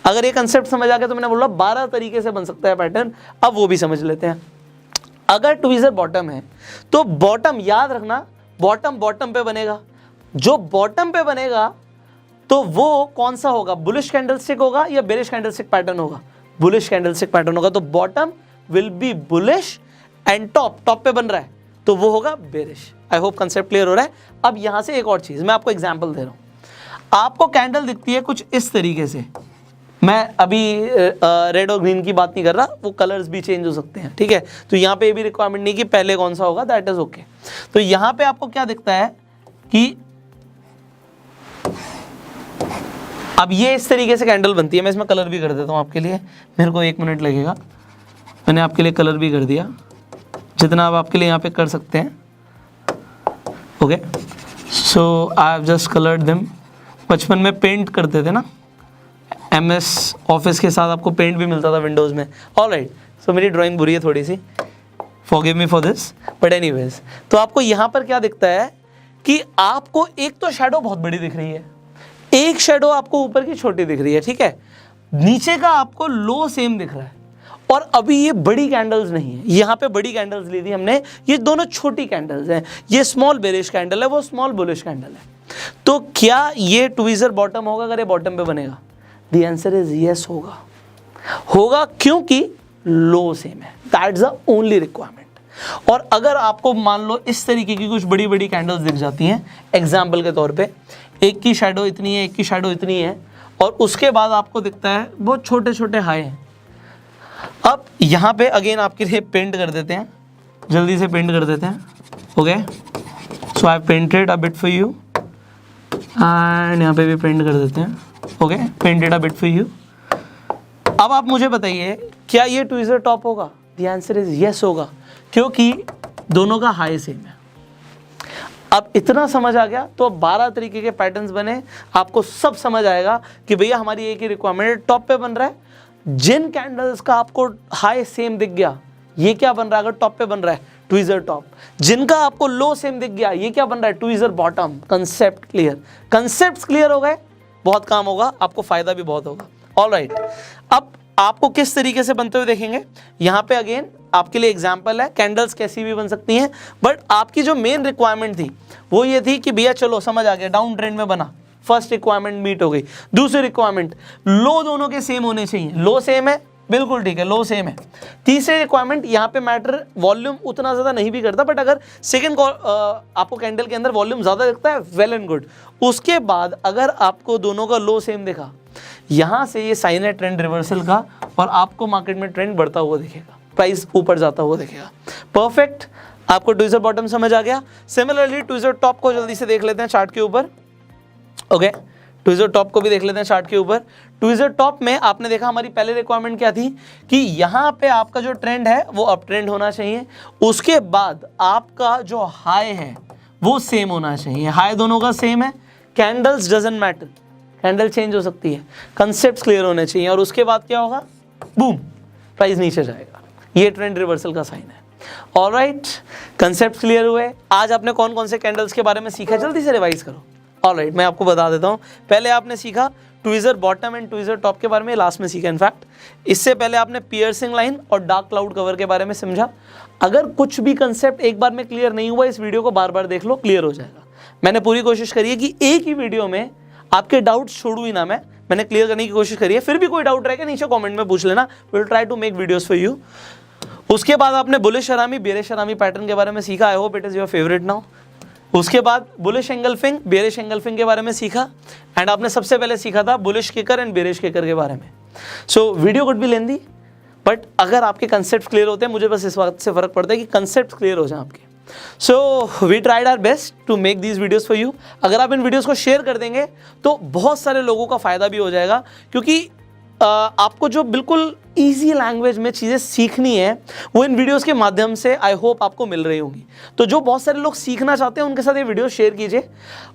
Speaker 1: अगर ये कंसेप्ट समझ आ गया तो मैंने बोला 12 तरीके से बन सकता है पैटर्न। अब वो भी समझ लेते हैं। अगर ट्वीज़र बॉटम है तो बॉटम याद रखना, बॉटम बॉटम पे बनेगा। जो बॉटम पे बनेगा तो वो कौन सा होगा, बुलिश कैंडलस्टिक होगा या बेरिश कैंडलस्टिक पैटर्न होगा? बुलिश कैंडलस्टिक पैटर्न होगा। तो bottom will be bullish and top पे बन रहा है तो वो होगा bearish. I hope concept clear हो रहा है। अब यहां से एक और चीज मैं आपको एग्जांपल दे रहा हूं। आपको कैंडल दिखती है कुछ इस तरीके से, मैं अभी रेड और ग्रीन की बात नहीं कर रहा, वो कलर्स भी चेंज हो सकते हैं, ठीक है। तो यहाँ पे भी रिक्वायरमेंट नहीं कि पहले कौन सा होगा, दैट इज ओके। तो यहाँ पे आपको क्या दिखता है कि अब ये इस तरीके से कैंडल बनती है। मैं इसमें कलर भी कर देता हूँ आपके लिए, मेरे को 1 मिनट लगेगा। मैंने आपके लिए कलर भी कर दिया, जितना आप आपके लिए यहाँ पे कर सकते हैं। Okay, so I have just coloured them. बचपन में पेंट करते थे ना, MS ऑफिस के साथ आपको पेंट भी मिलता था विंडोज़ में। ऑलराइट, सो मेरी ड्राइंग बुरी है थोड़ी सी, forgive me for this, but anyways. तो आपको यहाँ पर क्या दिखता है कि आपको एक तो शैडो बहुत बड़ी दिख रही है, एक शैडो आपको ऊपर की छोटी दिख रही है, ठीक है। नीचे का आपको लो सेम दिख रहा है। और अभी ये बड़ी कैंडल्स नहीं है, यहाँ पे बड़ी कैंडल्स ली थी हमने, ये दोनों छोटी कैंडल्स हैं। ये स्मॉल बेरिश कैंडल है, वो स्मॉल बुलिश कैंडल है। तो क्या ये ट्वीजर बॉटम होगा अगर ये बॉटम पे बनेगा? द आंसर इज यस, होगा क्योंकि लो सेम है। That's the only requirement. और अगर आपको मान लो इस तरीके की कुछ बड़ी बड़ी कैंडल्स दिख जाती हैं, एग्जाम्पल के तौर पे एक की शैडो इतनी है, एक की शैडो इतनी है, और उसके बाद आपको दिखता है बहुत छोटे छोटे हाई हैं। अब यहाँ पे अगेन आपके लिए पेंट कर देते हैं, जल्दी से पेंट कर देते हैं। Okay, so I painted a bit for you and यहाँ पे भी पेंट कर देते हैं। Okay, painted a bit for you. अब आप मुझे बताइए, क्या ये ट्वीजर टॉप होगा? द आंसर इज यस, होगा क्योंकि दोनों का हाई सेम है। अब इतना समझ आ गया तो अब 12 तरीके के पैटर्न्स बने, आपको सब समझ आएगा कि भैया हमारी एक ही रिक्वायरमेंट टॉप पे बन रहा है। जिन कैंडल्स का आपको हाई सेम दिख गया, ये क्या बन रहा है? अगर टॉप पे बन रहा है ट्वीजर टॉप। जिनका आपको लो सेम दिख गया, ये क्या बन रहा है? Tweezer bottom. Concept clear? Concept clear हो गए, बहुत काम होगा, आपको फायदा भी बहुत होगा। ऑलराइट, अब आपको किस तरीके से बनते हुए देखेंगे, यहाँ पे अगेन आपके लिए एग्जाम्पल है। कैंडल्स कैसी भी बन सकती हैं, बट आपकी जो मेन रिक्वायरमेंट थी वो ये थी कि भैया चलो समझ आ गया, डाउन ट्रेंड में बना, फर्स्ट रिक्वायरमेंट मीट हो गई। दूसरी रिक्वायरमेंट, लो दोनों के सेम होने चाहिए। लो सेम है, बिल्कुल ठीक है, लो सेम है। तीसरी रिक्वायरमेंट, यहाँ पे मैटर वॉल्यूम उतना ज़्यादा नहीं भी करता, बट अगर सेकंड आपको कैंडल के अंदर वॉल्यूम ज़्यादा दिखता है, वेल एंड गुड। उसके बाद अगर आपको दोनों का लो सेम दिखा, यहाँ से ये साइन है ट्रेंड रिवर्सल का, और आपको मार्केट में ट्रेंड बढ़ता हुआ दिखेगा, प्राइस ऊपर जाता हुआ दिखेगा। परफेक्ट, आपको ट्वीजर बॉटम समझ आ गया। सिमिलरली ट्वीजर टॉप को जल्दी से देख लेते हैं चार्ट के ऊपर। ओके, ट्वीजर टॉप को भी देख लेते हैं चार्ट के ऊपर। ट्वीजर टॉप में आपने देखा हमारी पहले रिक्वायरमेंट क्या थी कि यहाँ पे आपका जो ट्रेंड है वो अप ट्रेंड होना चाहिए। उसके बाद आपका जो हाई है वो सेम होना चाहिए। हाई दोनों का सेम है, candles doesn't matter, candle change हो सकती है, कंसेप्ट क्लियर होने चाहिए। और उसके बाद क्या होगा? बूम, प्राइस नीचे जाएगा। ये ट्रेंड रिवर्सल का साइन है। ऑलराइट, कंसेप्ट क्लियर हुए। आज आपने कौन कौन से कैंडल्स के बारे में सीखा, जल्दी से रिवाइज करो। ऑलराइट, मैं आपको बता देता हूँ। पहले आपने सीखा tweezer bottom and tweezer top के बारे में, लास्ट में सीखा इनफैक्ट। इससे पहले आपने पियर्सिंग लाइन और डार्क क्लाउड कवर के बारे में समझा। अगर कुछ भी कंसेप्ट एक बार में क्लियर नहीं हुआ, इस वीडियो को बार बार देख लो, क्लियर हो जाएगा। मैंने पूरी कोशिश करी है कि एक ही वीडियो में आपके डाउट छोड़ू ही ना, मैंने क्लियर करने की कोशिश करी है। फिर भी कोई डाउट रहेगा नीचे कमेंट में पूछ लेना, will try to make videos for you. उसके बाद आपने बुलिश शरामी बेरिश शरामी पैटर्न के बारे में सीखा। I hope it is your favourite now. उसके बाद बुलिश एंगल्फिंग बेरिश एंगल्फिंग के बारे में सीखा, एंड आपने सबसे पहले सीखा था bullish kicker and bearish kicker के बारे में। So video could be lengthy, but अगर आपके कंसेप्ट क्लियर होते हैं, मुझे बस इस बात से फर्क पड़ता है कि कंसेप्ट क्लियर हो जाए आपके। So we tried our best to make these videos for you. अगर आप इन वीडियोस को शेयर कर देंगे तो बहुत सारे लोगों का फायदा भी हो जाएगा, क्योंकि आपको जो बिल्कुल इजी लैंग्वेज में चीज़ें सीखनी है वो इन वीडियोस के माध्यम से आई होप आपको मिल रही होंगी। तो जो बहुत सारे लोग सीखना चाहते हैं उनके साथ ये वीडियो शेयर कीजिए,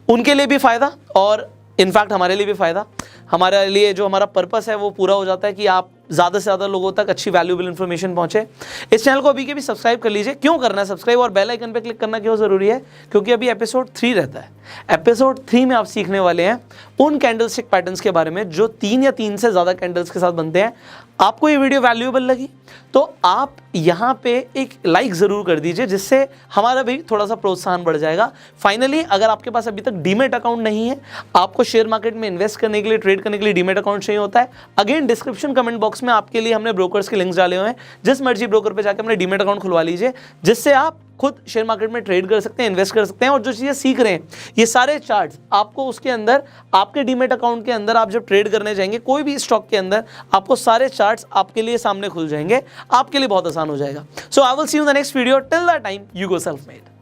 Speaker 1: उनके लिए भी फ़ायदा और इनफैक्ट हमारे लिए भी फ़ायदा। हमारे लिए जो हमारा पर्पस है वो पूरा हो जाता है कि आप ज़्यादा से ज़्यादा लोगों तक अच्छी वैल्यूएबल इन्फॉर्मेशन पहुंचे। इस चैनल को अभी के भी सब्सक्राइब कर लीजिए। क्यों करना है सब्सक्राइब और बेल आइकन पे क्लिक करना क्यों ज़रूरी है? क्योंकि अभी एपिसोड 3 रहता है। एपिसोड 3 में आप सीखने वाले हैं उन कैंडलस्टिक पैटर्न्स के बारे में जो 3 या 3 से ज़्यादा कैंडल्स के साथ बनते हैं। आपको ये वीडियो वैल्यूएबल लगी तो आप यहाँ पे एक लाइक ज़रूर कर दीजिए, जिससे हमारा भी थोड़ा सा प्रोत्साहन बढ़ जाएगा। फाइनली, अगर आपके पास अभी तक डीमेट अकाउंट नहीं है, आपको शेयर मार्केट में इन्वेस्ट करने के लिए, ट्रेड करने के लिए डीमेट अकाउंट चाहिए होता है, अगेन डिस्क्रिप्शन कमेंट बॉक्स में आपके लिए हमने ब्रोकर्स के लिंक्स डाले हुए हैं। जिस मर्जी ब्रोकर पे जाकर अपने डीमेट अकाउंट खुलवा लीजिए, जिससे आप खुद शेयर मार्केट में ट्रेड कर सकते हैं, इन्वेस्ट कर सकते हैं। और जो चीज़ें सीख रहे हैं ये सारे चार्ट्स आपको उसके अंदर, आपके डीमेट अकाउंट के अंदर आप जब ट्रेड करने जाएंगे कोई भी स्टॉक के अंदर, आपको सारे चार्ट्स आपके लिए सामने खुल जाएंगे, आपके लिए बहुत आसान हो जाएगा। So I will see you in the next video. Till that time, you go self made.